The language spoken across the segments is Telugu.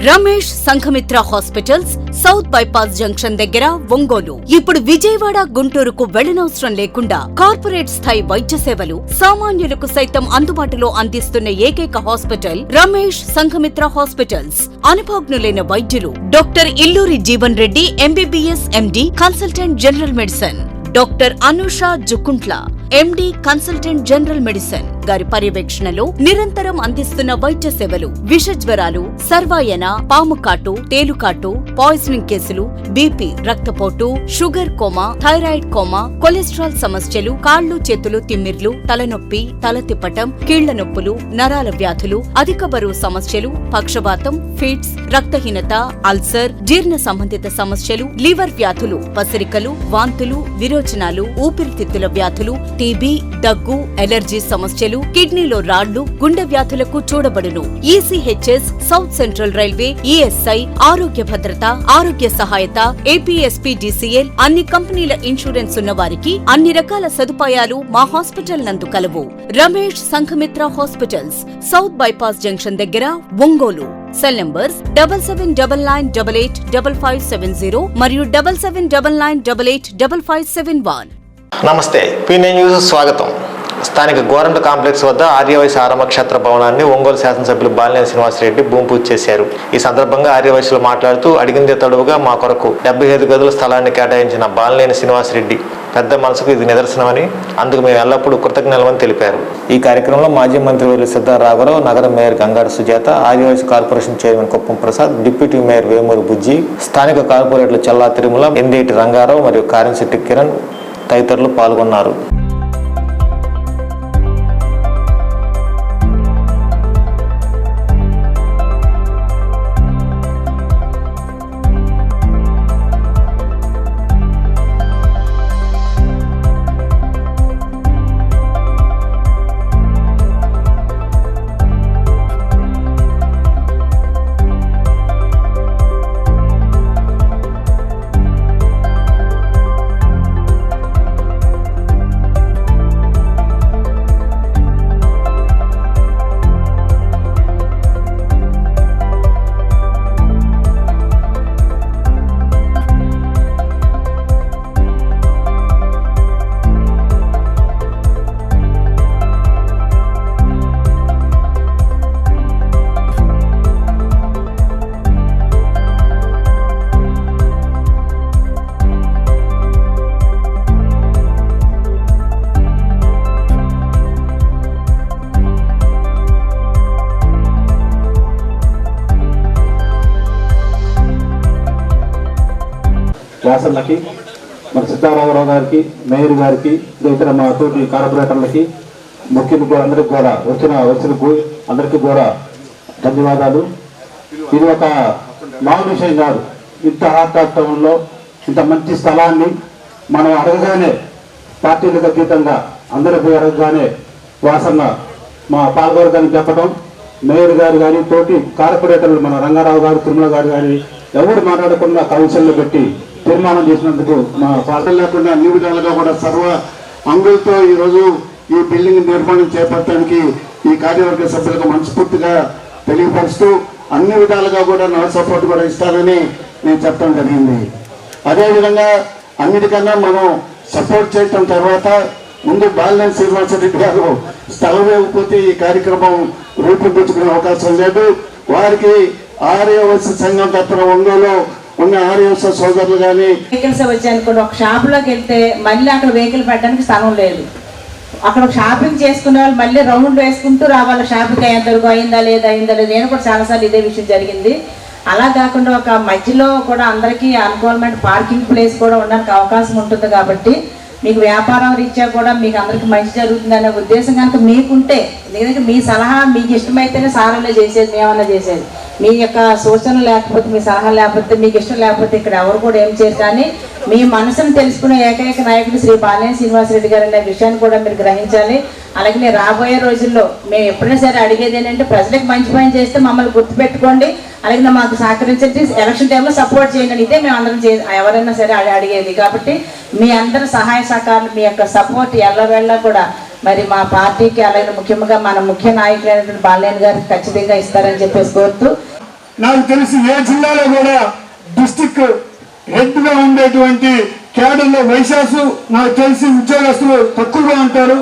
Ramesh Sanghamitra hospitals, south bypass junction దగ్గర, ఒంగోలు. ఇప్పుడు విజయవాడ, గుంటూరుకు వెళ్లనవసరం లేకుండా కార్పొరేట్ స్థాయి వైద్య సేవలు సామాన్యులకు సైతం అందుబాటులో అందిస్తున్న ఏకైక హాస్పిటల్ రమేష్ సంఘమిత్ర హాస్పిటల్స్. అనుభవజ్ఞులైన వైద్యులు doctor Illuri Jeevan Reddy MBBS MD, consultant general medicine, doctor Anusha Jukuntla MD, consultant general medicine గారి పర్యవేక్షణలో నిరంతరం అందిస్తున్న వైద్య సేవలు విష జ్వరాలు, సర్వాయన, పాము కాటు, తేలుకాటు, పాయిజనింగ్ కేసులు, బీపీ, రక్తపోటు, sugar coma, thyroid coma, cholesterol సమస్యలు, కాళ్లు చేతులు తిమ్మిర్లు, తలనొప్పి, తల తిప్పటం, కీళ్ల నొప్పులు, నరాల వ్యాధులు, అధిక బరువు సమస్యలు, పక్షవాతం, ఫిట్స్, రక్తహీనత, అల్సర్, జీర్ణ సంబంధిత సమస్యలు, లివర్ వ్యాధులు, పసిరికలు, వాంతులు, విరోచనాలు, ఊపిరితిత్తుల వ్యాధులు, టీబీ, దగ్గు, ఎలర్జీ సమస్యలు, కిడ్నీలో రాళ్లు, గుండె వ్యాధులకు చూడబడును. ECHS, south central railway, ESI, Arogya Bhadrata, ఆరోగ్య సహాయత, ఏపీఎస్పీడీసీఎల్, అన్ని కంపెనీల ఇన్సూరెన్స్ ఉన్న వారికి అన్ని రకాల సదుపాయాలు మా హాస్పిటల్ నందు కలవు. Ramesh Sanghamitra hospitals, south bypass junction దగ్గర, ఒంగోలు. సెల్ నంబర్స్ 7799885570 మరియు 7799885571. నమస్తే, పీనే న్యూస్ స్వాగతం. స్థానిక గోరంట కాంప్లెక్స్ వద్ద ఆర్యవైశ్య ఆరంభక్షేత్ర భవనాన్ని ఒంగోలు శాసనసభ్యులు బాలినేని శ్రీనివాసరెడ్డి భూమి పూజ చేశారు. ఈ సందర్భంగా ఆర్యవైశ్యులు మాట్లాడుతూ, అడిగిందే తడువుగా మా కొరకు 75 గదుల స్థలాన్ని కేటాయించిన బాలినేని శ్రీనివాసరెడ్డి పెద్ద మనసుకు ఇది నిదర్శనమని, అందుకు మేము ఎల్లప్పుడూ కృతజ్ఞతలని తెలిపారు. ఈ కార్యక్రమంలో మాజీ మంత్రి సిద్ధార్థ రాఘవరావు, నగర mayor Gangadu Sujatha, Aryavysya corporation chairman Kuppam Prasad, deputy mayor Vemuru Bujji, స్థానిక కార్పొరేటర్లు చల్లా తిరుమల, ఎందేటి రంగారావు మరియు కారంశెట్టి కిరణ్ తదితరులు పాల్గొన్నారు. శాసనకి, మన సిద్ధారామరావు గారికి, మేయర్ గారికి, ఇతర మా తోటి కార్పొరేటర్లకి, ముఖ్యులకు అందరికి కూడా వచ్చిన అందరికీ కూడా ధన్యవాదాలు. ఇది ఒక మామూలు విషయం కాదు. ఇంత హాటాటంలో ఇంత మంచి స్థలాన్ని మనం అడగగానే, పార్టీలకు అతీతంగా అందరికీ అడగగానే వాసన మా పాల్గొనడానికి చెప్పడం, మేయర్ గారు కానీ, తోటి కార్పొరేటర్లు మన రంగారావు గారు, తిరుమల గారు కానీ ఎవరు మాట్లాడకుండా కౌన్సిల్లో పెట్టి తీర్మానం చేసినందుకు మా పార్టీ లేకుండా అన్ని విధాలుగా కూడా సర్వ అంగులతో ఈరోజు ఈ బిల్డింగ్ నిర్మాణం చేపట్టడానికి ఈ కార్యవర్గ సభ్యులకు మనస్ఫూర్తిగా తెలియపరుస్తూ అన్ని విధాలుగా కూడా నా సపోర్ట్ కూడా ఇస్తానని నేను చెప్పడం జరిగింది. అదేవిధంగా అన్నిటికన్నా మనం సపోర్ట్ చేయటం తర్వాత ముందు బాలినేని శ్రీనివాసరెడ్డి గారు స్థలం ఇవ్వకపోతే ఈ కార్యక్రమం రూపొందించుకునే అవకాశం లేదు. వారికి ఆర్యవైశ్య సంఘం తరపున ఒంగోలు ఉన్న ఆర్యవైశ్య సోదరులు కానీ వెహికల్స్ వచ్చాయనుకోండి, ఒక షాపులోకి వెళ్తే మళ్ళీ అక్కడ వెహికల్ పెట్టడానికి స్థలం లేదు. అక్కడ షాపింగ్ చేసుకునే వాళ్ళు మళ్ళీ రౌండ్ వేసుకుంటూ రావాలి. షాపింగ్ అయిందా లేదా నేను కూడా చాలాసార్లు ఇదే విషయం జరిగింది. అలా కాకుండా ఒక మధ్యలో కూడా అందరికీ అనుకూలమైన పార్కింగ్ ప్లేస్ కూడా ఉండడానికి అవకాశం ఉంటుంది. కాబట్టి మీకు వ్యాపారం రీత్యా కూడా మీకు అందరికి మంచి జరుగుతుందనే ఉద్దేశం కనుక మీకుంటే, ఎందుకంటే మీ సలహా మీకు ఇష్టమైతేనే సారాలే చేసేది, మేమన్నా చేసేది. మీ యొక్క సూచన లేకపోతే, మీ సలహా లేకపోతే, మీకు ఇష్టం లేకపోతే ఇక్కడ ఎవరు కూడా ఏం చేయరు. కానీ మీ మనసును తెలుసుకునే ఏకైక నాయకుడు శ్రీ బాలినేని శ్రీనివాసరెడ్డి గారు అనే విషయాన్ని కూడా మీరు గ్రహించాలి. అలాగే రాబోయే రోజుల్లో మేము ఎప్పుడైనా సరే అడిగేది ఏంటంటే, ప్రజలకు మంచి పని చేస్తే మమ్మల్ని గుర్తుపెట్టుకోండి, అలాగే మాకు సహకరించండి, ఎలక్షన్ టైంలో సపోర్ట్ చేయండి. ఇదే మేము అందరం ఎవరైనా సరే అడిగేది. కాబట్టి మీ అందరి సహాయ సహకారాలు, మీ యొక్క సపోర్ట్ ఎల్లవేళ్ళ కూడా మరి మా పార్టీకి, అలాగే ముఖ్యంగా మన ముఖ్య నాయకులైనటువంటి బాలినేని గారికి ఖచ్చితంగా ఇస్తారని చెప్పేసి కోరుతూ, నాకు తెలిసి ఏ జిల్లాలో కూడా డిస్టిక్ హెడ్గా ఉండేటువంటి క్యాడర్లో వైశాసు నాకు తెలిసి ఉద్యోగస్తులు తక్కువగా ఉంటారు.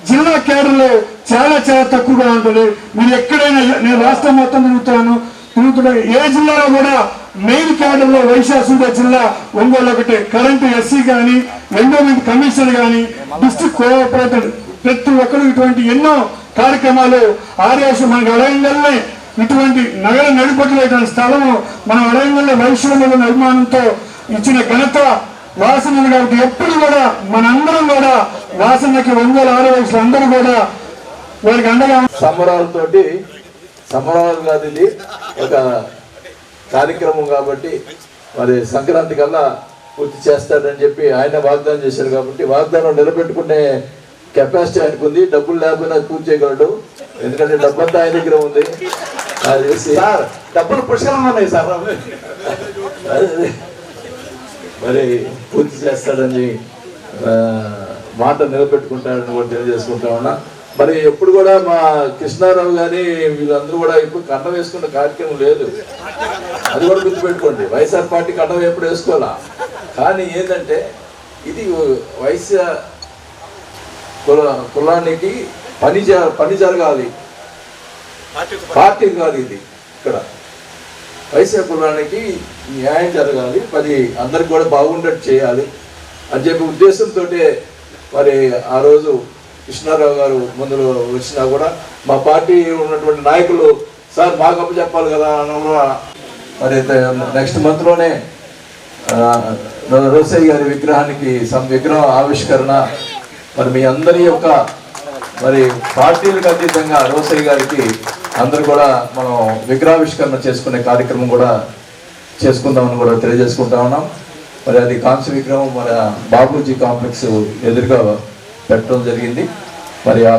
జిల్లా క్యాడర్లో చాలా చాలా తక్కువగా ఉంటుంది. మీరు ఎక్కడైనా, నేను రాష్ట్రం మొత్తం తిరుగుతున్నాను, ఏ జిల్లాలో కూడా మెయిన్ క్యాడర్లో వైశాసు ఉండే జిల్లా ఒంగోలు ఒకటే. కరెంటు ఎస్సీ కానీ, ఎండోమెంట్ కమిషనర్ కానీ, డిస్ట్రిక్ట్ కోఆపరేటర్, ప్రతి ఒక్కరు ఇటువంటి ఎన్నో కార్యక్రమాలు ఆర్ఎస్ మనకు అడగంగానే ఇటువంటి నగర నడిపట్లేటువంటి స్థలము మనం అడగంగానే వైశ్యుల అభిమానంతో ఇచ్చిన ఘనత వాసన కాబట్టి ఎప్పుడు కూడా మనందరం కూడా వాసనకి ఒంగోలు ఆర్ఎస్ అందరూ కూడా వారికి అండగా సంబరాలతోటి, సంబరాలు కాదు ఇది ఒక కార్యక్రమం కాబట్టి మరి సంక్రాంతి కల్లా పూర్తి చేస్తాడని చెప్పి ఆయన వాగ్దానం చేశారు కాబట్టి వాగ్దానం నిలబెట్టుకునే కెపాసిటీ ఆయనకు ఉంది. డబ్బులు లేకపోయినా పూర్తి చేయగలడు, ఎందుకంటే డబ్బంతా ఆయన దగ్గర ఉంది. సార్ డబ్బులు పుష్కలంగా ఉన్నాయి సార్, మరి పూర్తి చేస్తాడని మాట నిలబెట్టుకుంటాడని కూడా తెలియజేసుకుంటా ఉన్నా. మరి ఎప్పుడు కూడా మా కృష్ణారావు గాని వీళ్ళందరూ కూడా ఇప్పుడు కండం వేసుకున్న కార్యక్రమం లేదు, అది కూడా గుర్తుపెట్టుకోండి. వైఎస్ఆర్ పార్టీ కండం ఎప్పుడు వేసుకోవాలా, కానీ ఏంటంటే ఇది వైశ్య కులానికి పని జరగాలి, పార్టీ కాదు ఇది. ఇక్కడ వైశ్య కులానికి న్యాయం జరగాలి, మరి అందరికి కూడా బాగుండేట్టు చేయాలి అని చెప్పి ఉద్దేశంతో మరి ఆ రోజు కృష్ణారావు గారు ముందులో వచ్చినా కూడా మా పార్టీ ఉన్నటువంటి నాయకులు సార్ మాకు అప్పు చెప్పాలి కదా అని మరి నెక్స్ట్ మంత్లోనే రోసయ్య గారి విగ్రహానికి విగ్రహ ఆవిష్కరణ, మరి మీ అందరి యొక్క మరి పార్టీలకు అతీతంగా రోసయ్య గారికి అందరూ కూడా మనం విగ్రహావిష్కరణ చేసుకునే కార్యక్రమం కూడా చేసుకుందామని కూడా తెలియజేసుకుంటా ఉన్నాం. మరి అది కాంస్య విగ్రహం మన బాబూజీ కాంప్లెక్స్ ఎదురుగా పెట్టడం జరిగింది. మరి ఆ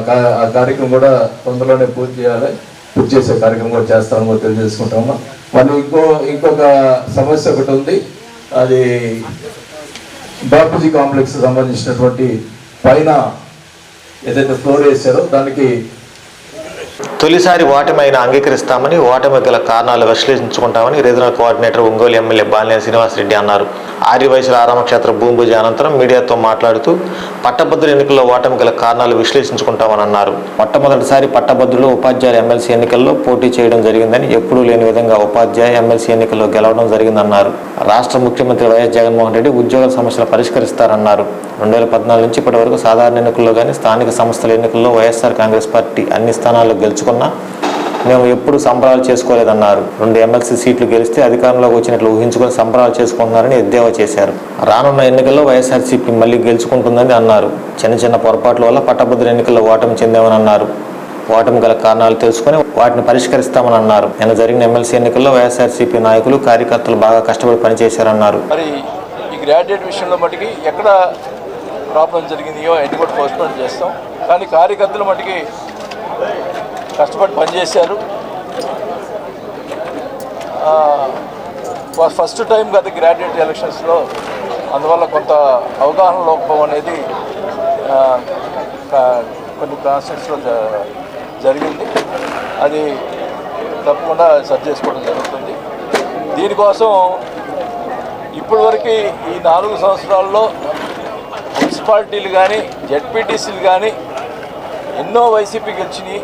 కార్యక్రమం కూడా తొందరలోనే పూర్తి చేసే కార్యక్రమం కూడా చేస్తామని కూడా తెలియజేసుకుంటా ఉన్నాం. మళ్ళీ ఇంకొక సమస్య ఒకటి ఉంది, అది బాపూజీ కాంప్లెక్స్ సంబంధించినటువంటి పైన ఏదైతే ఫ్లోర్ వేసారో దానికి తొలిసారి ఓటమి అయినా అంగీకరిస్తామని, ఓటమి గల కారణాలు విశ్లేషించుకుంటామని regional coordinator Ongole MLA Balineni Srinivasa Reddy అన్నారు. ఆర్యవైశ్యుల ఆరామక్షేత్ర భూమి పూజ అనంతరం మీడియాతో మాట్లాడుతూ పట్టభద్రుల ఎన్నికల్లో ఓటమి గల కారణాలు విశ్లేషించుకుంటామని అన్నారు. మొట్టమొదటిసారి పట్టభద్రులు ఉపాధ్యాయుల ఎమ్మెల్సీ ఎన్నికల్లో పోటీ చేయడం జరిగిందని, ఎప్పుడూ లేని విధంగా ఉపాధ్యాయ ఎమ్మెల్సీ ఎన్నికల్లో గెలవడం జరిగిందన్నారు. రాష్ట్ర ముఖ్యమంత్రి వైఎస్ జగన్మోహన్ రెడ్డి ఉద్యోగుల సమస్యలు పరిష్కరిస్తారన్నారు. 2014 నుంచి ఇప్పటి వరకు సాధారణ ఎన్నికల్లో కానీ స్థానిక సంస్థల ఎన్నికల్లో వైఎస్ఆర్ కాంగ్రెస్ పార్టీ అన్ని స్థానాల్లో గెలుచుకున్నా మేము ఎప్పుడు సంబరాలు చేసుకోలేదన్నారు. 2 ఎమ్మెల్సీ సీట్లు గెలిస్తే అధికారంలోకి వచ్చినట్లు ఊహించుకొని సంబరాలు చేసుకుంటున్నారని ఎద్దేవా చేశారు. రానున్న ఎన్నికల్లో వైఎస్ఆర్సీపీ మళ్లీ గెలుచుకుంటుందని అన్నారు. చిన్న పొరపాట్ల వల్ల పట్టభద్రుల ఎన్నికల్లో ఓటమి చెందామని అన్నారు. ఓటమి గల కారణాలు తెలుసుకుని వాటిని పరిష్కరిస్తామని అన్నారు. నిన్న జరిగిన ఎమ్మెల్సీ ఎన్నికల్లో వైఎస్ఆర్సీపీ నాయకులు కార్యకర్తలు బాగా కష్టపడి పనిచేశారన్నారు. మరి ఈ గ్రాడ్యుయేట్ విషయంలో మటుకి ఎక్కడ ప్రాబ్లం జరిగిందో అన్ని కూడా పోస్ట్పోన్ చేస్తాం, కానీ కార్యకర్తలు మటుకి కష్టపడి పనిచేశారు. ఫస్ట్ టైం గత గ్రాడ్యుయేట్ ఎలక్షన్స్లో, అందువల్ల కొంత అవగాహన లోపం అనేది కొన్ని కాన్స్టిట్యూన్సీలో జరిగింది. అది తప్పకుండా సరి చేసుకోవడం జరుగుతుంది. దీనికోసం ఇప్పటివరకు ఈ 4 సంవత్సరాల్లో మున్సిపాలిటీలు కానీ జెడ్పీటీసీలు కానీ ఎన్నో వైసీపీ గెలిచినాయి.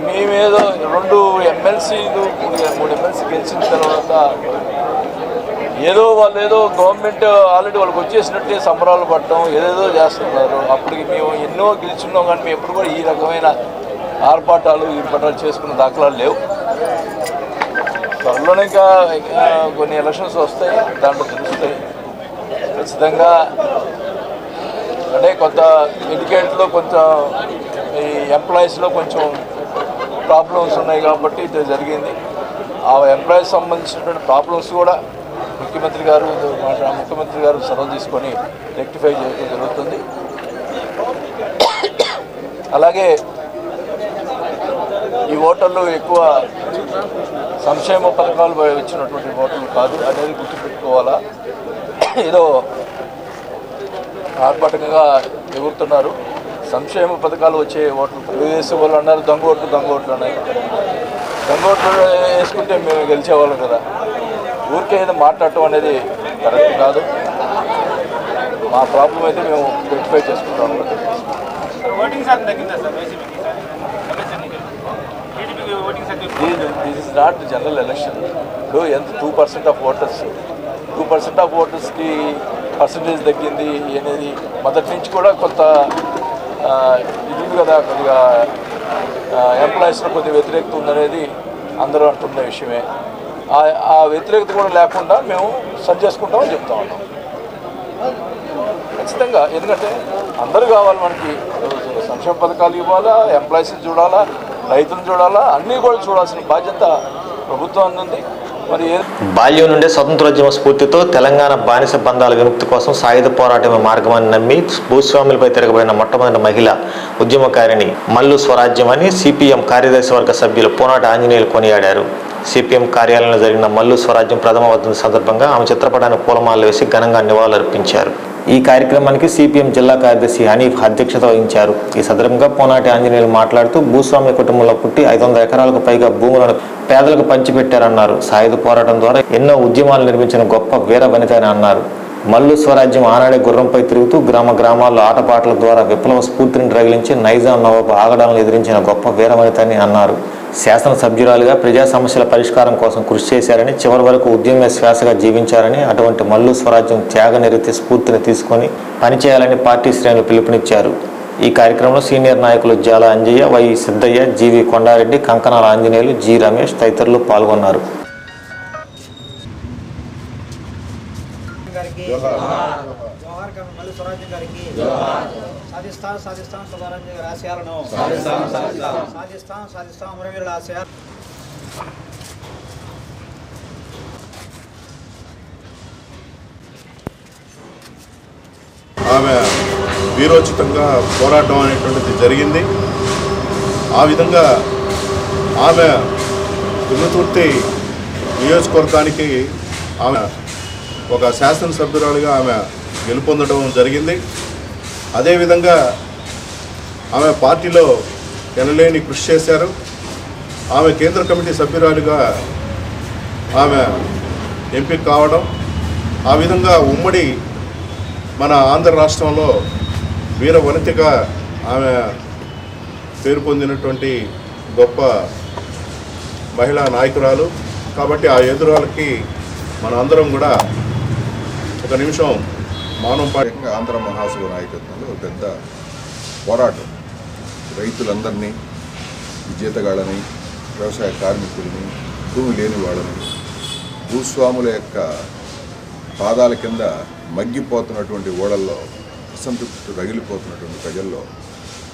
మేమేదో 2 ఎమ్మెల్సీలు 3 ఎమ్మెల్సీ గెలిచిన తర్వాత ఏదో వాళ్ళు ఏదో గవర్నమెంట్ ఆల్రెడీ వాళ్ళకి వచ్చేసినట్టే సంబరాలు పడటం ఏదేదో చేస్తున్నారు. అప్పటికి మేము ఎన్నో గెలుచున్నాం, కానీ మేము ఎప్పుడు కూడా ఈ రకమైన ఆర్పాటాలు చేసుకున్న దాఖలాలు లేవు. త్వరలోనే ఇంకా కొన్ని ఎలక్షన్స్ వస్తాయి, దాంట్లో తెలుస్తాయి. ఖచ్చితంగా అంటే కొంత ఎడ్యుకేటెడ్లో కొంచెం ఈ ఎంప్లాయీస్లో కొంచెం ప్రాబ్లమ్స్ ఉన్నాయి కాబట్టి ఇది జరిగింది. ఆ ఎంప్లాయీస్ సంబంధించినటువంటి ప్రాబ్లమ్స్ కూడా ముఖ్యమంత్రి గారు చొరవ తీసుకొని రెక్టిఫై చేయడం జరుగుతుంది. అలాగే ఈ ఓటర్లు ఎక్కువ సంక్షేమ పథకాలు వచ్చినటువంటి ఓటర్లు కాదు అనేది గుర్తుపెట్టుకోవాలా. ఏదో ఆర్భాటంగా ఎగురుతున్నారు. సంక్షేమ పథకాలు వచ్చే ఓట్లు తెలుగుదేశం వాళ్ళు అన్నారు దొంగ ఓట్లు ఉన్నాయి. గంగోట్లో వేసుకుంటే మేము గెలిచేవాళ్ళం కదా. ఊరికే ఏదో మాట్లాడటం అనేది కరెక్ట్ కాదు. మా ప్రాబ్లం అయితే మేము రెక్టిఫై చేసుకుంటాం. This is not general election. ఇప్పుడు ఎంత 2% ఆఫ్ ఓటర్స్, 2% ఆఫ్ ఓటర్స్కి పర్సంటేజ్ తగ్గింది అనేది మొదటి నుంచి కూడా కొంత ఇది ఉంది కదా. కొద్దిగా ఎంప్లాయీస్లో కొద్దిగా వ్యతిరేకత ఉందనేది అందరూ అంటున్న విషయమే. ఆ వ్యతిరేకత కూడా లేకుండా మేము సరి చేసుకుంటామని చెప్తా ఉన్నాం. ఖచ్చితంగా, ఎందుకంటే అందరూ కావాలి మనకి. సంక్షేమ పథకాలు ఇవ్వాలా, ఎంప్లాయీస్ని చూడాలా, రైతులను చూడాలా, అన్నీ కూడా చూడాల్సిన బాధ్యత ప్రభుత్వం ఉంది. మరి బాల్యం నుండే స్వతంత్రోద్యమ స్ఫూర్తితో తెలంగాణ బానిస బంధాల విముక్తి కోసం సాయుధ పోరాటమే మార్గమని నమ్మి భూస్వాములపై తిరగబడిన మొట్టమొదటి మహిళ ఉద్యమకారిణి మల్లు స్వరాజ్యం అని సిపిఎం కార్యదర్శి వర్గ సభ్యులు పోనాటి ఆంజనేయులు కొనియాడారు. సిపిఎం కార్యాలయంలో జరిగిన మల్లు స్వరాజ్యం ప్రథమ వర్ధంతి సందర్భంగా ఆమె చిత్రపటానికి పూలమాలలు వేసి ఘనంగా నివాళులర్పించారు. ఈ కార్యక్రమానికి సిపిఎం జిల్లా కార్యదర్శి హనీఫ్ అధ్యక్షత వహించారు. ఈ సందర్భంగా పోనాటి ఆంజనేయులు మాట్లాడుతూ భూస్వామ్య కుటుంబంలో పుట్టి 500 ఎకరాలకు పైగా భూములను పేదలకు పంచిపెట్టారన్నారు. సాయుధ పోరాటం ద్వారా ఎన్నో ఉద్యమాలు నిర్మించిన గొప్ప వీర వనిత అని అన్నారు. మల్లు స్వరాజ్యం ఆనాడే గుర్రంపై తిరుగుతూ గ్రామ గ్రామాల్లో ఆటపాటల ద్వారా విప్లవ స్ఫూర్తిని రగిలించి నైజాం నవాబు ఆగడాలను ఎదిరించిన గొప్ప వీర వనిత అని అన్నారు. శాసనసభ్యురాలుగా ప్రజా సమస్యల పరిష్కారం కోసం కృషి చేశారని, చివరి వరకు ఉద్యమ శ్వాసగా జీవించారని, అటువంటి మల్లు స్వరాజ్యం త్యాగనిరతి స్ఫూర్తిని తీసుకొని పనిచేయాలని పార్టీ శ్రేణులు పిలుపునిచ్చారు. ఈ కార్యక్రమంలో సీనియర్ నాయకులు Jala Anjaiah, Y Siddaiah, G V Konda Reddy, Kankanala Anjaneyulu, G Ramesh తదితరులు పాల్గొన్నారు. ఆమె వీరోచితంగా పోరాటం అనేటువంటిది జరిగింది. ఆ విధంగా ఆమె తుంగతుర్తి నియోజకవర్గానికి ఆమె ఒక శాసనసభ్యురాలుగా ఆమె గెలుపొందడం జరిగింది. అదేవిధంగా ఆమె పార్టీలో ఎనలేని కృషి చేశారు. ఆమె కేంద్ర కమిటీ సభ్యురాలుగా ఆమె ఎంపిక కావడం, ఆ విధంగా ఉమ్మడి మన ఆంధ్ర రాష్ట్రంలో వీర వనితగా ఆమె పేరు పొందినటువంటి గొప్ప మహిళా నాయకురాలు. కాబట్టి ఆ ఎదురాలకి మన అందరం కూడా ఒక నిమిషం మౌనం పాటి. ఆంధ్ర మహాసభ నాయకత్వంలో పెద్ద పోరాటం, రైతులందరినీ, విజేతగాళ్ళని, వ్యవసాయ కార్మికుల్ని, భూమి లేని వాళ్ళని, భూస్వాముల యొక్క పాదాల కింద మగ్గిపోతున్నటువంటి ఓడల్లో అసంతృప్తి రగిలిపోతున్నటువంటి ప్రజల్లో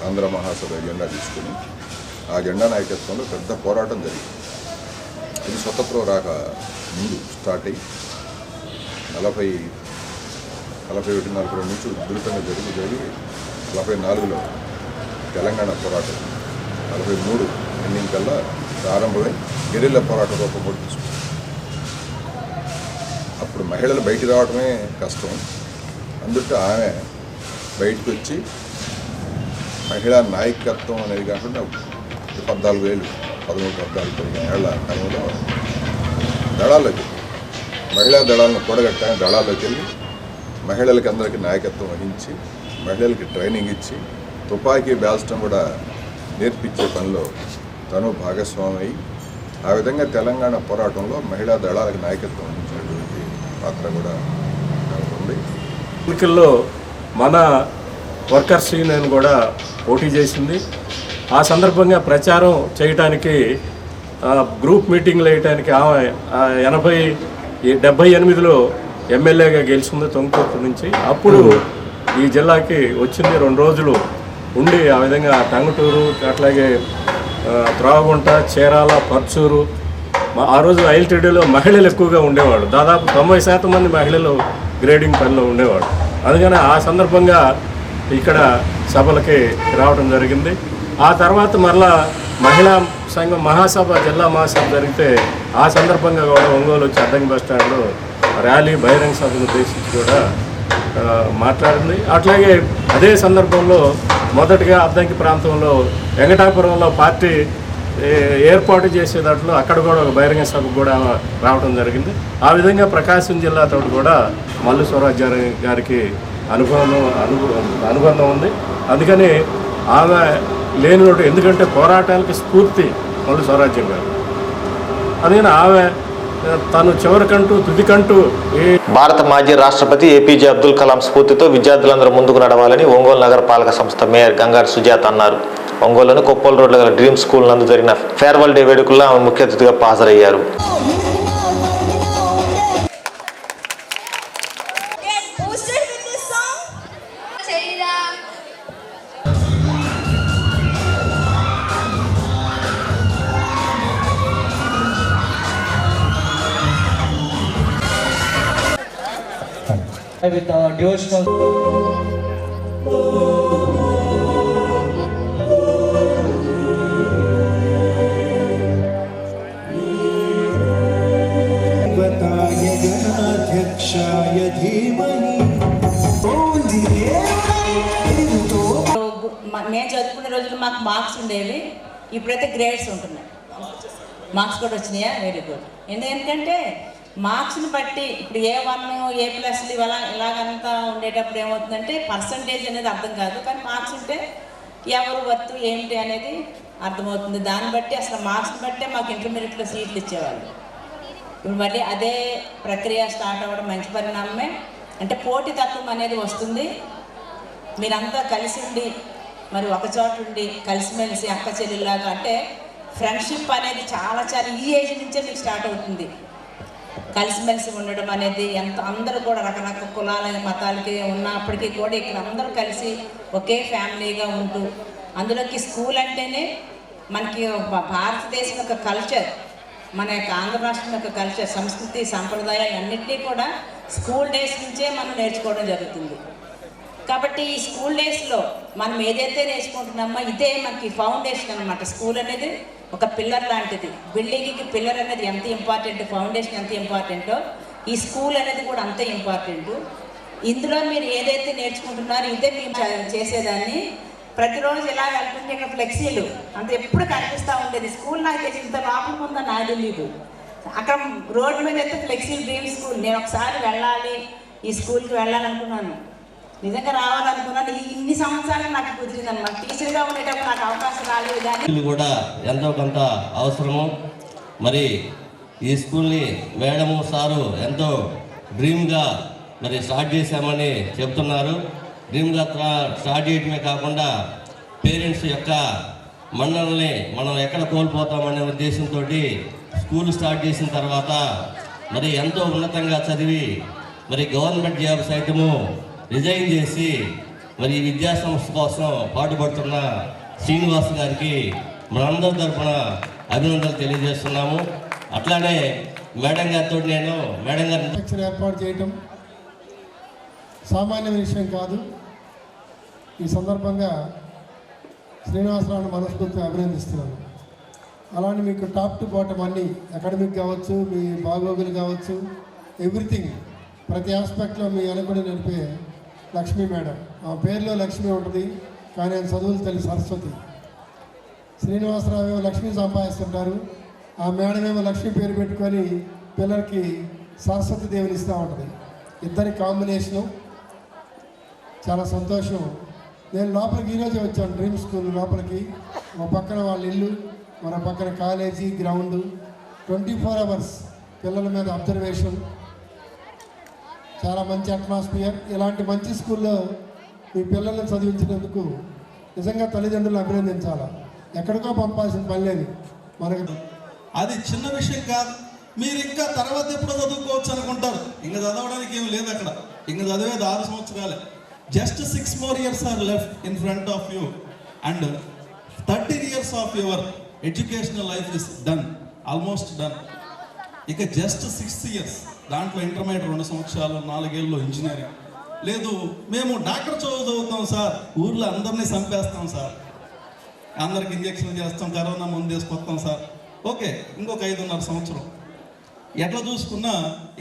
ఆంధ్ర మహాసభ ఎజెండా తీసుకుని ఆ జెండా నాయకత్వంలో పెద్ద పోరాటం జరిగింది. ఇది స్వతంత్రం రాక ముందు స్టార్ట్ అయ్యి 41-42 నుంచి ఉధృతంగా జరిగి 44లో తెలంగాణ పోరాటం, 43 ఎండింగ్ కల్లా ప్రారంభమై గెరిల్లా పోరాట రూపం కూడా తీసుకుంది. అప్పుడు మహిళలు బయటికి రావడమే కష్టం. అందుకే ఆమె బయటకు వచ్చి మహిళా నాయకత్వం అనేది కాకుండా 14,000-15 ఏళ్ల కాలంలో దళాల్లోకి మహిళా దళాలను కూడగట్టాలని దళాల్లోకి వెళ్ళి మహిళలకి అందరికీ నాయకత్వం వహించి, మహిళలకి ట్రైనింగ్ ఇచ్చి, తుపాకీ బ్యాల్చడం కూడా నేర్పించే పనిలో తను భాగస్వామి అయి ఆ విధంగా తెలంగాణ పోరాటంలో మహిళా దళాలకు నాయకత్వం వహించినటువంటి పాత్ర కూడా ఉంది. ఎన్నికల్లో మన వర్కర్స్ యూనియన్ కూడా పోటీ చేసింది. ఆ సందర్భంగా ప్రచారం చేయడానికి, గ్రూప్ మీటింగ్లు వేయడానికి ఆమె 78లో ఎమ్మెల్యేగా గెలిచింది తుంగతుర్తి నుంచి. అప్పుడు ఈ జిల్లాకి వచ్చింది. 2 రోజులు ఉండి ఆ విధంగా టంగుటూరు, అట్లాగే త్రాగుంట, చీరాల, పర్చూరు, ఆ రోజు ఐఎల్టీడీలో మహిళలు ఎక్కువగా ఉండేవాడు. దాదాపు 90% మంది మహిళలు గ్రేడింగ్ పనిలో ఉండేవాడు. అందుకని ఆ సందర్భంగా ఇక్కడ సభలకి రావడం జరిగింది. ఆ తర్వాత మరలా మహిళా సంఘం మహాసభ, జిల్లా మహాసభ జరిగితే ఆ సందర్భంగా కూడా ఒంగోలు వచ్చి అద్దంకి బస్టాండ్లో ర్యాలీ, బహిరంగ సభను ఉద్దేశించి కూడా మాట్లాడింది. అట్లాగే అదే సందర్భంలో మొదటగా అద్దంకి ప్రాంతంలో వెంకటాపురంలో పార్టీ ఏర్పాటు చేసే దాంట్లో అక్కడ కూడా ఒక బహిరంగ సభకు కూడా రావడం జరిగింది. ఆ విధంగా ప్రకాశం జిల్లాతో కూడా మల్లు స్వరాజ్య గారికి అనుబంధం ఉంది. అందుకని ఆమె లేని, ఎందుకంటే పోరాటానికి స్ఫూర్తి మల్లు స్వరాజ్యం గారు. అందుకని ఆమె తను చివరికంటూ తుదికంటూ భారత మాజీ రాష్ట్రపతి ఏపీజే అబ్దుల్ కలాం స్ఫూర్తితో విద్యార్థులందరూ ముందుకు నడవాలని ఒంగోలు నగరపాలక సంస్థ మేయర్ గంగారు సుజాత అన్నారు. ఒంగోలులోని కొప్పల్ రోడ్లో గల డ్రీమ్ స్కూల్ నందు జరిగిన ఫేర్వెల్ డే వేడుకల్లో ఆమె ముఖ్య అతిథిగా హాజరయ్యారు. with devotional మేము చదువుకునే రోజులు మాకు మార్క్స్ ఉండేవి, ఇప్పుడైతే గ్రేడ్స్ ఉంటున్నాయి. మార్క్స్ కూడా వచ్చినాయా? Very good. ఎందుకంటే మార్క్స్ని బట్టి ఇప్పుడు A1 A+ ఇలాగంతా ఉండేటప్పుడు ఏమవుతుందంటే పర్సంటేజ్ అనేది అర్థం కాదు, కానీ మార్క్స్ ఉంటే ఎవరు వర్త్ ఏంటి అనేది అర్థమవుతుంది. దాన్ని బట్టి అసలు మార్క్స్ని బట్టే మాకు ఇంటర్మీడియట్లో సీట్లు ఇచ్చేవాళ్ళు. ఇప్పుడు మళ్ళీ అదే ప్రక్రియ స్టార్ట్ అవ్వడం మంచి పరిణామమే. అంటే పోటీతత్వం అనేది వస్తుంది. మీరంతా కలిసి ఉండి మరి ఒక చోట ఉండి కలిసిమెలిసి అక్క చెల్లెల్లాగా, అంటే ఫ్రెండ్షిప్ అనేది చాలా ఈ ఏజ్ నుంచే మీకు స్టార్ట్ అవుతుంది. కలిసిమెలిసి ఉండడం అనేది అందరూ కూడా రకరకాల కులాల మతాలకి ఉన్నప్పటికీ కూడా ఇక్కడ అందరూ కలిసి ఒకే ఫ్యామిలీగా ఉంటూ, అందులోకి స్కూల్ అంటేనే మనకి భారతదేశం యొక్క కల్చర్, మన యొక్క ఆంధ్ర రాష్ట్రం యొక్క కల్చర్, సంస్కృతి, సంప్రదాయాలు అన్నింటినీ కూడా స్కూల్ డేస్ నుంచే మనం నేర్చుకోవడం జరుగుతుంది. కాబట్టి ఈ స్కూల్ డేస్లో మనం ఏదైతే నేర్చుకుంటున్నామో ఇదే మనకి ఫౌండేషన్ అనమాట. స్కూల్ అనేది ఒక పిల్లర్ లాంటిది. బిల్డింగ్కి పిల్లర్ అనేది ఎంత ఇంపార్టెంట్, ఫౌండేషన్ ఎంత ఇంపార్టెంటో ఈ స్కూల్ అనేది కూడా అంతే ఇంపార్టెంట్. ఇందులో మీరు ఏదైతే నేర్చుకుంటున్నారో ఇదే మేము చేసేదాన్ని. ప్రతిరోజు ఇలా వెళ్తుంటే ఇక్కడ ఫ్లెక్సీలు అంత ఎప్పుడు కనిపిస్తూ ఉండేది. స్కూల్ నాకు తెలిసి ఇంత లోపలికి ఉందో నాకు తెలియదు. అక్కడ రోడ్డు మీద అయితే ఫ్లెక్సీ డ్రీమ్ స్కూల్. నేను ఒకసారి వెళ్ళాలి, ఈ స్కూల్కి వెళ్ళాలనుకున్నాను, నిజంగా రావాలనుకున్నాను. ఇన్ని సంవత్సరాలు నాకు కుదిరింది అనమాట. టీచర్గా ఉండేటప్పుడు నాకు అవకాశం రాలేదు. కానీ కూడా ఎంతో కొంత అవసరము. మరి ఈ స్కూల్ని మేడము సారు ఎంతో డ్రీమ్గా మరి స్టార్ట్ చేశామని చెప్తున్నారు. డ్రీమ్గా స్టార్ట్ చేయడమే కాకుండా పేరెంట్స్ యొక్క మన్ననల్ని మనం ఎక్కడ కోల్పోతామనే ఉద్దేశంతో స్కూల్ స్టార్ట్ చేసిన తర్వాత మరి ఎంతో ఉన్నతంగా చదివి మరి గవర్నమెంట్ జాబ్ సైతము రిజైన్ చేసి మరి ఈ విద్యా సంస్థ కోసం పాటుపడుతున్న శ్రీనివాస్ గారికి మనందరి తరఫున అభినందనలు తెలియజేస్తున్నాము. అట్లానే మేడం గారితో మేడం గారి ఏర్పాటు చేయటం సామాన్య విషయం కాదు. ఈ సందర్భంగా శ్రీనివాసరావును మనస్ఫూర్తిగా అభినందిస్తున్నాను. అలానే మీకు టాప్ టు బాటమ్ అన్నీ అకాడమిక్ కావచ్చు, మీ బాగోగులు కావచ్చు, ఎవ్రీథింగ్ ప్రతి ఆస్పెక్ట్లో మీ అనుకుని నడిపే లక్ష్మీ మేడం. ఆ పేరులో లక్ష్మి ఉంటుంది, కానీ ఆయన చదువులు తల్లి సరస్వతి. శ్రీనివాసరావు ఏమో లక్ష్మి సంపాదిస్తుంటారు, ఆ మేడం ఏమో లక్ష్మి పేరు పెట్టుకొని పిల్లలకి సరస్వతి దేవుని ఇస్తూ ఉంటుంది. ఇద్దరి కాంబినేషను చాలా సంతోషం. నేను లోపలికి ఈరోజే వచ్చాను డ్రీమ్ స్కూల్ లోపలికి. ఒక పక్కన వాళ్ళ ఇల్లు, మన పక్కన కాలేజీ గ్రౌండ్, 24 hours పిల్లల మీద అబ్జర్వేషన్, చాలా మంచి అట్మాస్ఫియర్. ఇలాంటి మంచి స్కూల్లో మీ పిల్లల్ని చదివించినందుకు నిజంగా తల్లిదండ్రులను అభినందించాలా. ఎక్కడికో పంపాల్సిన పని లేదు మనకు. అది చిన్న విషయం కాదు. మీరు ఇంకా తర్వాత ఎప్పుడో చదువుకోవచ్చు అనుకుంటారు. ఇంకా చదవడానికి ఏం లేదు అక్కడ. ఇంకా చదివేది 6 సంవత్సరాలే. Just 6 more years are left in front of you and 30 years of your educational life is done, almost done. ఇక జస్ట్ 6 years, దాంట్లో ఇంటర్మీడియట్ 2 సంవత్సరాలు, 4 ఏళ్ళు ఇంజనీరింగ్. లేదు మేము డాక్టర్ చదువుతాం సార్, ఊర్లో అందరినీ చంపేస్తాం సార్, అందరికి ఇంజక్షన్ చేస్తాం, కరోనా ముందు వేసుకొస్తాం సార్. ఓకే, ఇంకొక 5.5 సంవత్సరం ఎట్లా చూసుకున్నా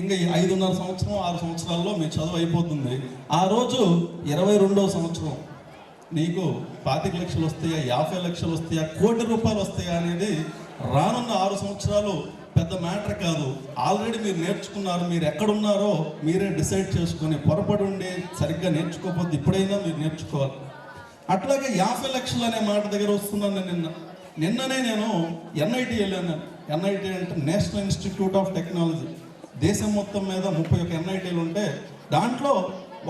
ఇంకా 5.5 సంవత్సరం 6 సంవత్సరాల్లో మీ చదువు అయిపోతుంది. ఆ రోజు 22వ సంవత్సరం నీకు 25 లక్షలు వస్తాయా, 50 లక్షలు వస్తాయా, ₹1 కోటి వస్తాయా అనేది రానున్న 6 సంవత్సరాలు పెద్ద మ్యాటర్ కాదు. ఆల్రెడీ మీరు నేర్చుకున్నారు. మీరు ఎక్కడున్నారో మీరే డిసైడ్ చేసుకొని పొరపడి ఉండి సరిగ్గా నేర్చుకోకపోతే ఇప్పుడైనా మీరు నేర్చుకోవాలి. అట్లాగే 50 లక్షలు అనే మాట దగ్గర వస్తున్నాను. నిన్ననే నేను ఎన్ఐటి వెళ్ళాను. ఎన్ఐటి అంటే నేషనల్ ఇన్స్టిట్యూట్ ఆఫ్ టెక్నాలజీ. దేశం మొత్తం మీద 31 ఎన్ఐటీలు ఉంటే దాంట్లో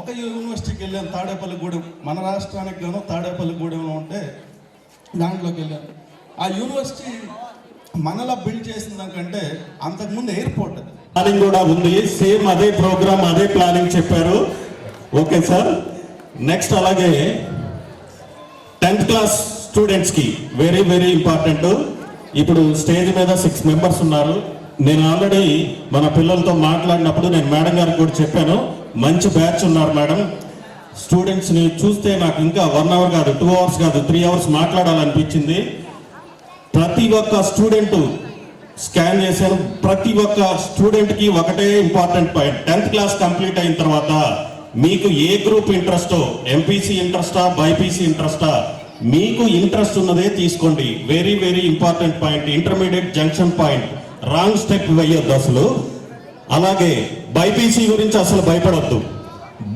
ఒక యూనివర్సిటీకి వెళ్ళాను, తాడేపల్లిగూడెం. మన రాష్ట్రానికి గాను తాడేపల్లిగూడెంలో ఉంటే దాంట్లోకి వెళ్ళాను. ఆ యూనివర్సిటీ మనలా బిల్డ్ చేసిన దానికంటే అంతకుముందు ఎయిర్పోర్ట్ ప్లానింగ్ కూడా ఉంది. సేమ్ అదే ప్రోగ్రామ్, అదే ప్లానింగ్ చెప్పారు. Okay sir. నెక్స్ట్ అలాగే 10th క్లాస్ స్టూడెంట్స్కి వెరీ వెరీ ఇంపార్టెంట్. ఇప్పుడు స్టేజ్ మీద 6 మెంబర్స్ ఉన్నారు. నేను ఆల్రెడీ మన పిల్లలతో మాట్లాడినప్పుడు నేను మేడం గారికి కూడా చెప్పాను, మంచి బ్యాచ్ ఉన్నారు మేడం. స్టూడెంట్స్ని చూస్తే నాకు ఇంకా 1 అవర్ కాదు, 2 అవర్స్ కాదు, 3 అవర్స్ మాట్లాడాలనిపించింది. ప్రతి ఒక్క స్టూడెంట్ స్కాన్ చేశాను. ప్రతి ఒక్క స్టూడెంట్కి ఒకటే important point, 10th class complete అయిన తర్వాత మీకు ఏ గ్రూప్ ఇంట్రెస్టో, ఎంపీసీ ఇంట్రెస్టా, బైపీసీ ఇంట్రెస్టా, మీకు ఇంట్రెస్ట్ ఉన్నదే తీసుకోండి. Very very important point. Intermediate junction point, wrong step వేయొద్దు అసలు. అలాగే బైపీసీ గురించి అసలు భయపడొద్దు.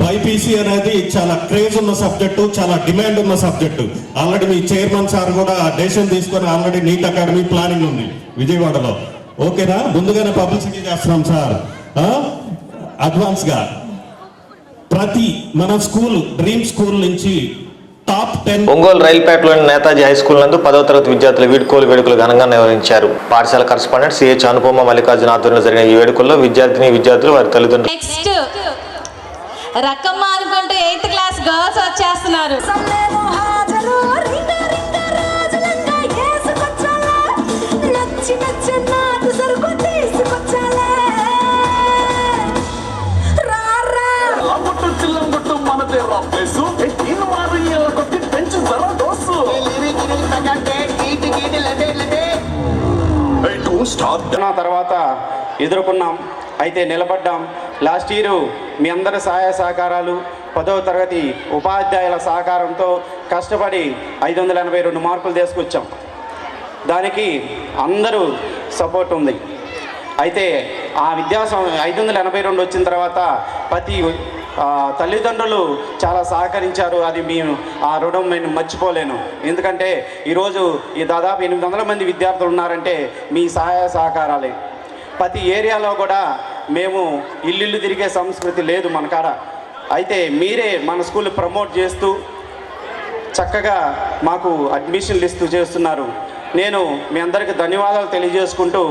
బైపీసీ అనేది చాలా క్రేజ్ ఉన్న సబ్జెక్టు, చాలా డిమాండ్ ఉన్న సబ్జెక్టు. ఆల్రెడీ మీ చైర్మన్ సార్ కూడా డెసిషన్ తీసుకొని ఆల్రెడీ నీట్ అకాడమీ ప్లానింగ్ ఉంది విజయవాడలో. ఓకేనా? ముందుగానే పబ్లిసిటీ చేస్తున్నాం సార్, అడ్వాన్స్గా. ప్రతి మన స్కూల్, డ్రీమ్ స్కూల్ నుంచి టాప్ 10. ఒంగోలు రైల్పేటలోని నేతాజీ హై స్కూల్ నందు 10వ తరగతి విద్యార్థుల వీడ్కోలు వేడుకలు ఘనంగా నిర్వహించారు. పాఠశాల కరస్పాండెంట్ సిహెచ్ అనుపమ మల్లికార్జున ఆధ్వర్యంలో జరిగిన ఈ వేడుకల్లో విద్యార్థులు వారి తల్లిదండ్రులు. నెక్స్ట్ రకమ్మ అనుకుంటూ 8th క్లాస్ గర్ల్స్ వచ్చేస్తున్నారు. తర్వాత ఎదుర్కొన్నాం, అయితే నిలబడ్డాం. లాస్ట్ ఇయర్ మీ అందరి సహాయ సహకారాలు, 10వ తరగతి ఉపాధ్యాయుల సహకారంతో కష్టపడి 582 మార్కులు తీసుకొచ్చాం. దానికి అందరూ సపోర్ట్ ఉంది. అయితే ఆ 582 వచ్చిన తర్వాత ప్రతి తల్లిదండ్రులు చాలా సహకరించారు. అది మేము ఆ రుణం నేను మర్చిపోలేను. ఎందుకంటే ఈరోజు ఈ దాదాపు 800 మంది విద్యార్థులు ఉన్నారంటే మీ సహాయ సహకారాలే. ప్రతి ఏరియాలో కూడా మేము ఇల్లు తిరిగే సంస్కృతి లేదు మన కాడ. అయితే మీరే మన స్కూల్ ప్రమోట్ చేస్తూ చక్కగా మాకు అడ్మిషన్లు ఇస్తూ చేస్తున్నారు. నేను మీ అందరికీ ధన్యవాదాలు తెలియజేసుకుంటూ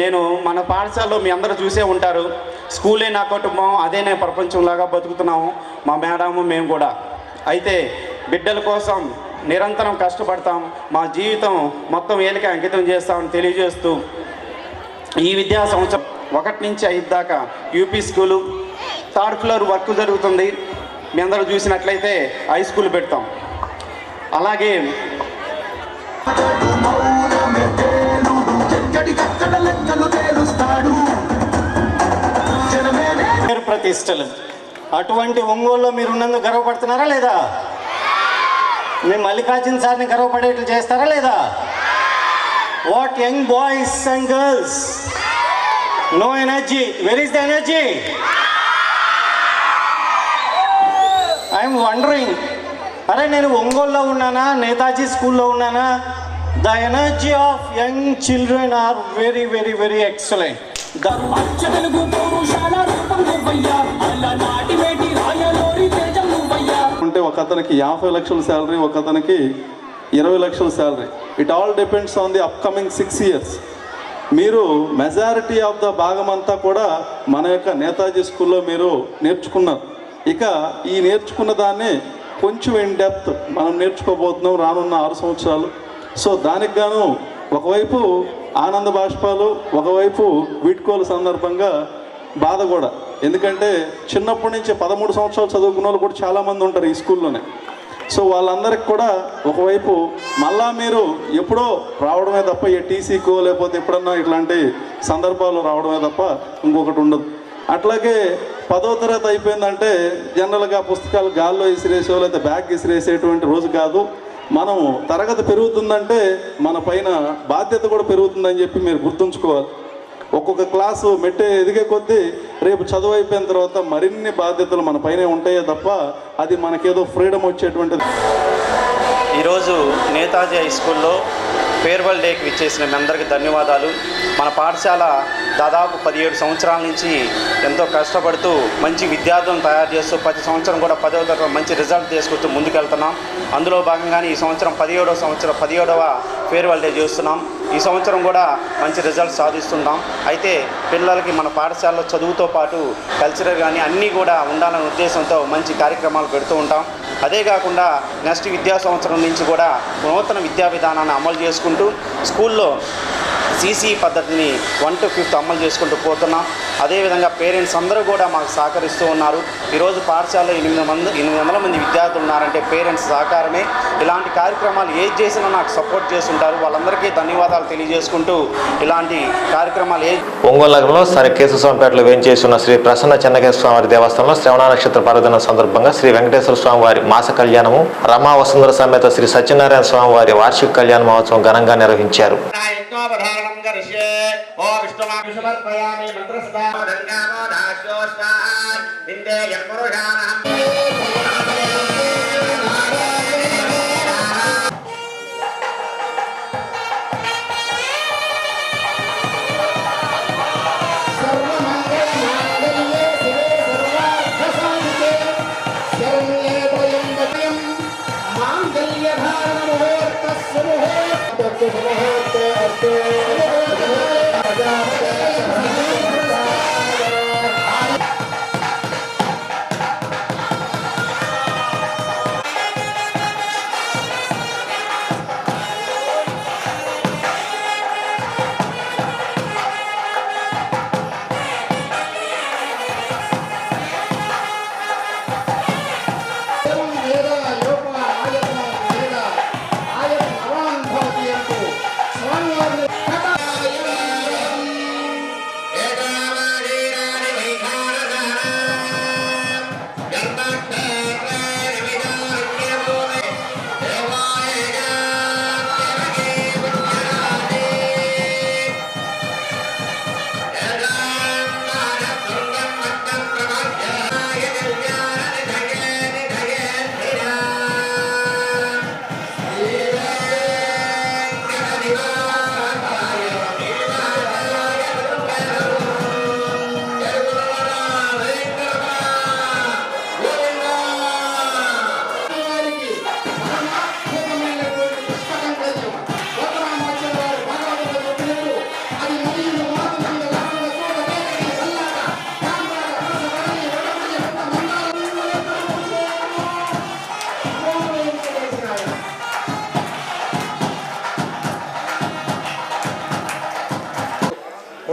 నేను మన పాఠశాలలో మీ అందరూ చూసే ఉంటారు, స్కూలే నా కుటుంబం, అదే నేను ప్రపంచంలాగా బతుకుతున్నాము మా మేడము మేము కూడా. అయితే బిడ్డల కోసం నిరంతరం కష్టపడతాం, మా జీవితం మొత్తం వీళ్ళకి అంకితం చేస్తామని తెలియజేస్తూ ఈ విద్యా సంవత్సరం 1 నుంచి 5 దాకా UP school, 3rd floor work జరుగుతుంది. మీ అందరూ చూసినట్లయితే హై స్కూల్ పెడతాం. అలాగే ప్రతిష్టలు అటువంటి ఒంగోలులో మీరు ఉన్నందుకు గర్వపడుతున్నారా లేదా? మేము మల్లికార్జున సార్ని గర్వపడేట్లు చేస్తారా లేదా? What young boys and girls, no energy, where is the energy? I'm wondering, అరే నేను ఒంగోలులో ఉన్నానా, నేతాజీ స్కూల్లో ఉన్నానా? The energy of young children are very very very excellent. అంటే ఒక అతనికి 50 లక్షల శాలరీ, ఒక అతనికి 20 లక్షల salary. It all depends on the upcoming 6 years. మీరు మెజారిటీ ఆఫ్ ద భాగం అంతా కూడా మన యొక్క నేతాజీ స్కూల్లో మీరు నేర్చుకున్నారు. ఇక ఈ నేర్చుకున్న దాన్ని కొంచెం ఇన్ డెప్త్ మనం నేర్చుకోబోతున్నాం రానున్న 6 సంవత్సరాలు. సో దానికి గాను ఒకవైపు ఆనంద బాష్పాలు, ఒకవైపు వీడ్కోలు సందర్భంగా బాధ కూడా. ఎందుకంటే చిన్నప్పటి నుంచి 13 సంవత్సరాలు చదువుకున్న వాళ్ళు కూడా చాలామంది ఉంటారు ఈ స్కూల్లోనే. సో వాళ్ళందరికి కూడా ఒకవైపు మళ్ళా మీరు ఎప్పుడో రావడమే తప్ప, ఏ టీసీకో లేకపోతే ఎప్పుడన్నా ఇట్లాంటి సందర్భాలు రావడమే తప్ప ఇంకొకటి ఉండదు. అట్లాగే 10వ తరగతి అయిపోయిందంటే జనరల్గా పుస్తకాలు గాల్లో విసిరేసో లేదా బ్యాగ్ విసిరేసేటువంటి రోజు కాదు. మనం తరగతి పెరుగుతుందంటే మన పైన బాధ్యత కూడా పెరుగుతుందని చెప్పి మీరు గుర్తుంచుకోవాలి. ఒక్కొక్క క్లాసు మెట్టే ఎదిగే కొద్దీ రేపు చదువు అయిపోయిన తర్వాత మరిన్ని బాధ్యతలు మన పైనే ఉంటాయే తప్ప అది మనకేదో ఫ్రీడమ్ వచ్చేటువంటిది. ఈరోజు నేతాజీ హై స్కూల్లో ఫేర్వెల్ డేకి విచ్చేసిన మీ అందరికీ ధన్యవాదాలు. మన పాఠశాల దాదాపు 17 సంవత్సరాల నుంచి ఎంతో కష్టపడుతూ మంచి విద్యార్థులను తయారు చేస్తూ ప్రతి సంవత్సరం కూడా 10వ తరగతి మంచి రిజల్ట్ తీసుకొస్తూ ముందుకెళ్తున్నాం. అందులో భాగంగానే ఈ సంవత్సరం 17వ ఫేర్వెల్ డే చేస్తున్నాం. ఈ సంవత్సరం కూడా మంచి రిజల్ట్ సాధిస్తున్నాం. అయితే పిల్లలకి మన పాఠశాలలో చదువుతో పాటు కల్చరల్ కానీ అన్నీ కూడా ఉండాలనే ఉద్దేశంతో మంచి కార్యక్రమాలు పెడుతూ ఉంటాం. అదే కాకుండా నెక్స్ట్ విద్యా సంవత్సరం నుంచి కూడా నూతన విద్యా విధానాన్ని అమలు చేసుకుంటూ స్కూల్లో CCE పద్ధతిని 1 to 5th అమలు చేసుకుంటూ పోతున్నాం. అదేవిధంగా పేరెంట్స్ అందరూ కూడా మాకు సహకరిస్తూ ఉన్నారు. ఈరోజు పాఠశాలలో 800 మంది విద్యార్థులు ఉన్నారంటే పేరెంట్స్ సహకారమే. ఇలాంటి కార్యక్రమాలు ఏది చేసినా నాకు సపోర్ట్ చేస్తుంటారు. వాళ్ళందరికీ ధన్యవాదాలు తెలియజేసుకుంటూ ఇలాంటి కార్యక్రమాలు ఒంగోలు నగరంలో కేశవస్వామిపేటలో వేంచేసి ఉన్న శ్రీ ప్రసన్న చెన్నకేశ్వర స్వామివారి దేవస్థానంలో శ్రవణ నక్షత్ర పర్వదినం సందర్భంగా శ్రీ వెంకటేశ్వర స్వామివారి మాస కళ్యాణము, రమా వసుంధర సమేత శ్రీ సత్యనారాయణ స్వామివారి వార్షిక కళ్యాణ మహోత్సవం ఘనంగా నిర్వహించారు.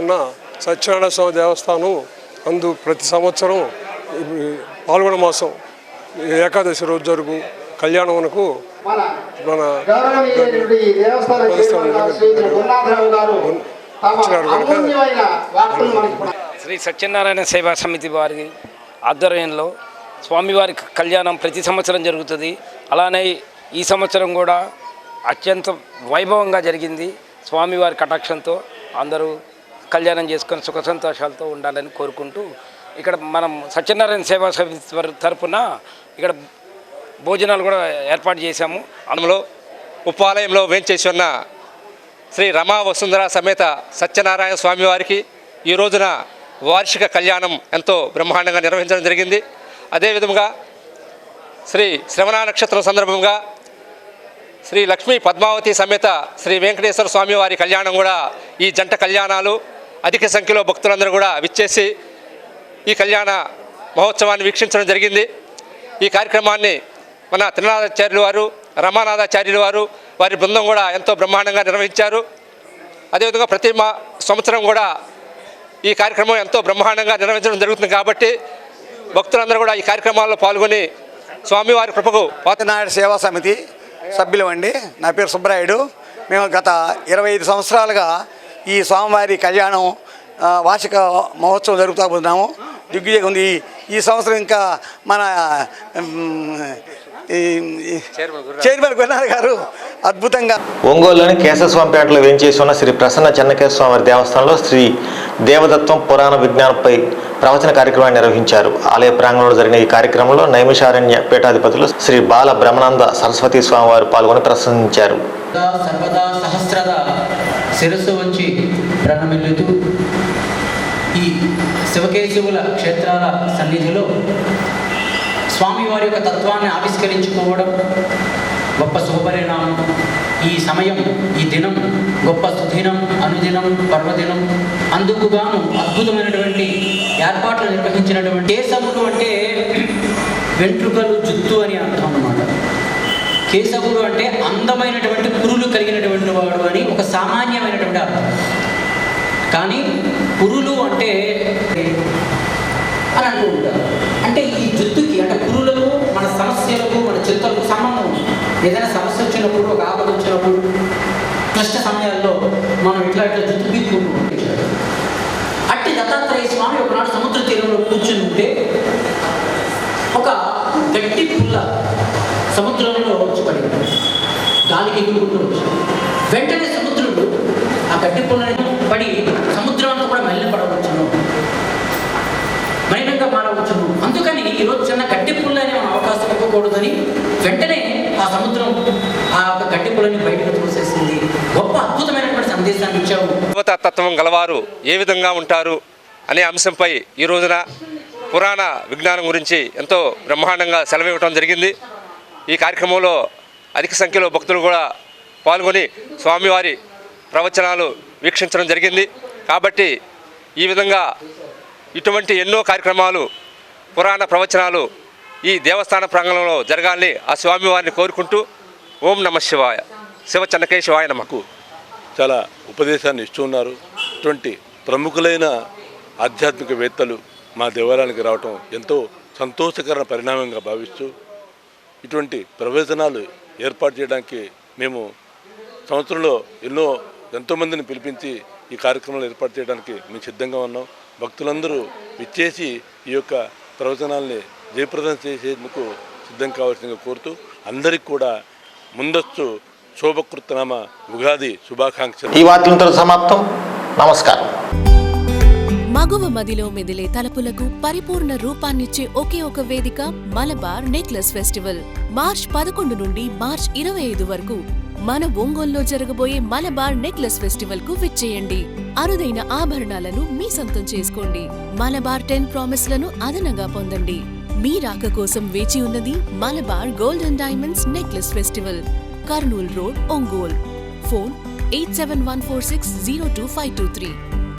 ఉన్న సత్యనారాయణ స్వామి దేవస్థానం అందు ప్రతి సంవత్సరం పాల్గొన మాసం ఏకాదశి రోజు జరుగు కళ్యాణమునకు మన శ్రీ సత్యనారాయణ సేవా సమితి వారి ఆధ్వర్యంలో స్వామివారి కళ్యాణం ప్రతి సంవత్సరం జరుగుతుంది. అలానే ఈ సంవత్సరం కూడా అత్యంత వైభవంగా జరిగింది. స్వామివారి కటాక్షంతో అందరూ కళ్యాణం చేసుకొని సుఖ సంతోషాలతో ఉండాలని కోరుకుంటూ ఇక్కడ మనం సత్యనారాయణ సేవా సమితి వారి తరపున ఇక్కడ భోజనాలు కూడా ఏర్పాటు చేశాము. అందులో ఉపాలయంలో వేంచేసి ఉన్న శ్రీ రమా వసుంధర సమేత సత్యనారాయణ స్వామివారికి ఈ రోజున వార్షిక కళ్యాణం ఎంతో బ్రహ్మాండంగా నిర్వహించడం జరిగింది. అదేవిధంగా శ్రీ శ్రవణ నక్షత్రం సందర్భంగా శ్రీ లక్ష్మీ పద్మావతి సమేత శ్రీ వెంకటేశ్వర స్వామి వారి కళ్యాణం కూడా ఈ జంట కళ్యాణాలు అధిక సంఖ్యలో భక్తులందరూ కూడా విచ్చేసి ఈ కళ్యాణ మహోత్సవాన్ని వీక్షించడం జరిగింది. ఈ కార్యక్రమాన్ని మన త్రినాథాచార్యులు వారు, రమానాథాచార్యులు వారు, వారి బృందం కూడా ఎంతో బ్రహ్మాండంగా నిర్వహించారు. అదేవిధంగా ప్రతి సంవత్సరం కూడా ఈ కార్యక్రమం ఎంతో బ్రహ్మాండంగా నిర్వహించడం జరుగుతుంది. కాబట్టి భక్తులందరూ కూడా ఈ కార్యక్రమాల్లో పాల్గొని స్వామివారి కృపకు సత్యనారాయణ సేవా సమితి సభ్యులు అండి. నా పేరు సుబ్బరాయుడు. మేము గత 25 సంవత్సరాలుగా ఈ స్వామివారి కళ్యాణం వార్షిక మహోత్సవం జరుగుతూ పోతున్నాము. దిగ్విజయంగా ఉంది. ఈ సంవత్సరం ఇంకా మన చైర్మన్ గురునాథ్ గారు అద్భుతంగా. ఒంగోలులోని కేశవస్వామిపేటలో వేంచేసి ఉన్న శ్రీ ప్రసన్న చెన్నకేశ్వర వారి దేవస్థానంలో శ్రీ దేవదత్తం పురాణ విజ్ఞానంపై ప్రవచన కార్యక్రమాన్ని నిర్వహించారు. ఆలయ ప్రాంగణంలో జరిగిన ఈ కార్యక్రమంలో నైమిషారణ్య పీఠాధిపతులు శ్రీ బాల బ్రహ్మానంద సరస్వతి స్వామి వారు పాల్గొని ప్రసంగించారు. సర్వదా సహస్రద శిరస్సు వంచి ప్రణమిల్లుతూ ఈ శివకేశవుల క్షేత్రాల సన్నిధిలో స్వామివారి యొక్క తత్వాన్ని ఆవిష్కరించుకోవడం గొప్ప శుభపరిణామం. ఈ సమయం, ఈ దినం గొప్ప సుదినం, అనుదినం, పర్వదినం. అందుకు గాను అద్భుతమైనటువంటి ఏర్పాట్లు నిర్వహించినటువంటి కేశవులు అంటే వెంట్రుకలు, జుత్తు అని అర్థం అన్నమాట. కేశవుడు అంటే అందమైనటువంటి పురులు కలిగినటువంటి వాడు అని ఒక సామాన్యమైనటువంటి అర్థం. కానీ పురులు అంటే అని అంటూ ఉంటారు. అంటే ఈ జుత్తుకి, అంటే పురులకు, మన సమస్యలకు, మన చింతలకు సంబంధం ఉంది. ఏదైనా సమస్య వచ్చినప్పుడు, ఒక ఆపద వచ్చినప్పుడు, క్లిష్ట సమయాల్లో మనం ఇట్లా జుత్తు పీక్కుంటూ ఉంటాం. అట్టి దత్తాత్రేయ స్వామి ఒకనాడు సముద్ర తీరంలో కూర్చుని ఉంటే ఒక గట్టి పుల్ల సముద్రంలో వచ్చి పడింది. గాలికి ఎగురుకుంటూ వచ్చాడు. వెంటనే సముద్రుడు ఆ గట్టి పుల్లని పడి సముద్రంలో కూడా మెల్లపడవచ్చును, మలినంగా మారవచ్చును. అందుకని ఈరోజు చిన్న గడ్డి పుల్లని మనం అవకాశం ఇవ్వకూడదని వెంటనే ఆ సముద్రం ఆ యొక్క గడ్డి పుల్లని బయటకు తోసేసింది. గొప్ప అద్భుతమైనటువంటి సందేశాన్ని ఇచ్చావు. దేవతాతత్వం గలవారు ఏ విధంగా ఉంటారు అనే అంశంపై ఈ రోజున పురాణ విజ్ఞానం గురించి ఎంతో బ్రహ్మాండంగా సెలవివ్వడం జరిగింది. ఈ కార్యక్రమంలో అధిక సంఖ్యలో భక్తులు కూడా పాల్గొని స్వామివారి ప్రవచనాలు వీక్షించడం జరిగింది. కాబట్టి ఈ విధంగా ఇటువంటి ఎన్నో కార్యక్రమాలు, పురాణ ప్రవచనాలు ఈ దేవస్థాన ప్రాంగణంలో జరగాలని ఆ స్వామివారిని కోరుకుంటూ ఓం నమ శివాయ, శివ చెన్నకేశవాయ నమకు చాలా ఉపదేశాన్ని ఇస్తూ ఉన్నారు. ఇటువంటి ప్రముఖులైన ఆధ్యాత్మికవేత్తలు మా దేవాలయానికి రావటం ఎంతో సంతోషకరమైన పరిణామంగా భావిస్తూ ఇటువంటి ప్రవచనాలు ఏర్పాటు చేయడానికి మేము సంవత్సరంలో ఎంతోమందిని పిలిపించి ఈ కార్యక్రమాలు ఏర్పాటు చేయడానికి మేము సిద్ధంగా ఉన్నాం. భక్తులందరూ విచ్చేసి ఈ యొక్క ప్రవచనాల్ని జయప్రదం చేసేందుకు సిద్ధం కావాల్సిందిగా కోరుతూ అందరికీ కూడా ముందస్తు శోభకృతనామ ఉగాది శుభాకాంక్షలు. ఈ వార్తలతో సమాప్తం. నమస్కారం. మగువ మదిలో మెదిలే తలపులకు పరిపూర్ణ రూపాన్నిచ్చే ఒకే ఒక వేదిక మలబార్ నెక్లెస్ ఫెస్టివల్. మార్చ్ 11 నుండి మార్చ్ 25 వరకు మన ఒంగోలులో జరగబోయే మలబార్ నెక్లెస్ ఫెస్టివల్ కు విచ్చేయండి. అరుదైన ఆభరణాలను మీ సొంతం చేసుకోండి. మలబార్ 10 ప్రామిస్లను అదనంగా పొందండి. మీ రాక కోసం వేచి ఉన్నది Malabar gold and diamonds necklace festival, Kurnool road, Ongole. Phone 8714602523.